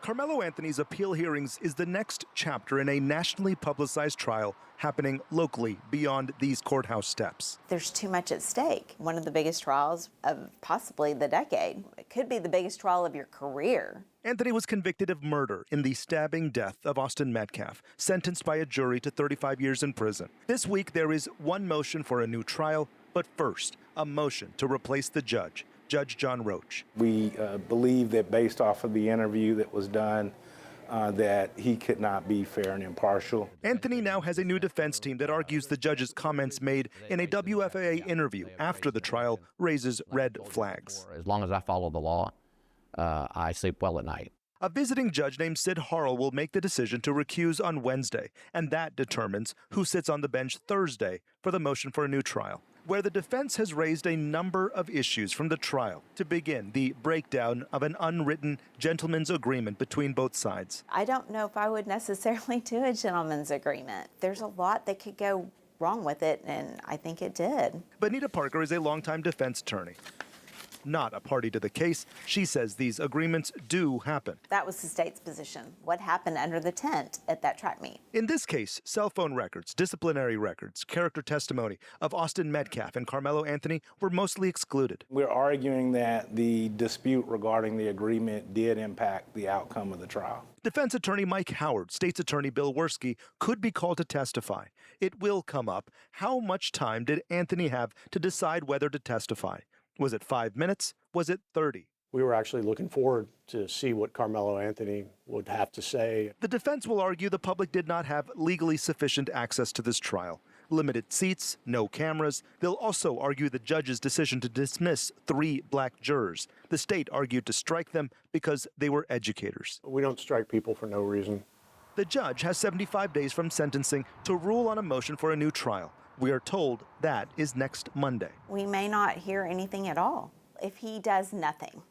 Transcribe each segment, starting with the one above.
Karmelo Anthony's appeal hearings is the next chapter in a nationally publicized trial happening locally beyond these courthouse steps. There's too much at stake. One of the biggest trials of possibly the decade. It could be the biggest trial of your career. Anthony was convicted of murder in the stabbing death of Austin Metcalf, sentenced by a jury to 35 years in prison. This week, there is one motion for a new trial, but first, a motion to replace the judge, Judge John Roach. We believe that based off of the interview that was done, that he could not be fair and impartial. Anthony now has a new defense team that argues the judge's comments made in a WFAA interview after the trial raises red flags. As long as I follow the law, I sleep well at night. A visiting judge named Sid Harrell will make the decision to recuse on Wednesday, and that determines who sits on the bench Thursday for the motion for a new trial, where the defense has raised a number of issues from the trial. To begin, the breakdown of an unwritten gentleman's agreement between both sides. I don't know if I would necessarily do a gentleman's agreement. There's a lot that could go wrong with it, and I think it did. Bonita Parker is a longtime defense attorney. Not a party to the case, she says these agreements do happen. That was the state's position. What happened under the tent at that track meet? In this case, cell phone records, disciplinary records, character testimony of Austin Metcalf and Karmelo Anthony were mostly excluded. We're arguing that the dispute regarding the agreement did impact the outcome of the trial. Defense attorney Mike Howard, state's attorney Bill Worski could be called to testify. It will come up. How much time did Anthony have to decide whether to testify? Was it 5 minutes? Was it 30? We were actually looking forward to see what Karmelo Anthony would have to say. The defense will argue the public did not have legally sufficient access to this trial. Limited seats, no cameras. They'll also argue the judge's decision to dismiss 3 black jurors. The state argued to strike them because they were educators. We don't strike people for no reason. The judge has 75 days from sentencing to rule on a motion for a new trial. We are told that is next Monday. We may not hear anything at all. If he does nothing,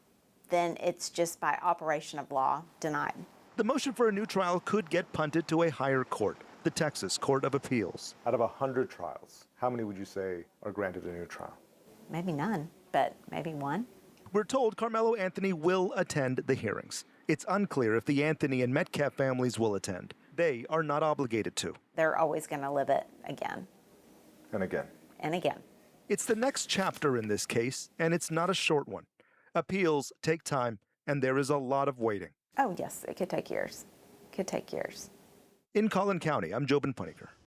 then it's just by operation of law denied. The motion for a new trial could get punted to a higher court, the Texas Court of Appeals. Out of 100 trials, how many would you say are granted a new trial? Maybe none, but maybe one. We're told Karmelo Anthony will attend the hearings. It's unclear if the Anthony and Metcalf families will attend. They are not obligated to. They're always going to live it again. And again. And again. It's the next chapter in this case, and it's not a short one. Appeals take time, and there is a lot of waiting. Oh, yes, it could take years. Could take years. In Collin County, I'm Jobin Puniker.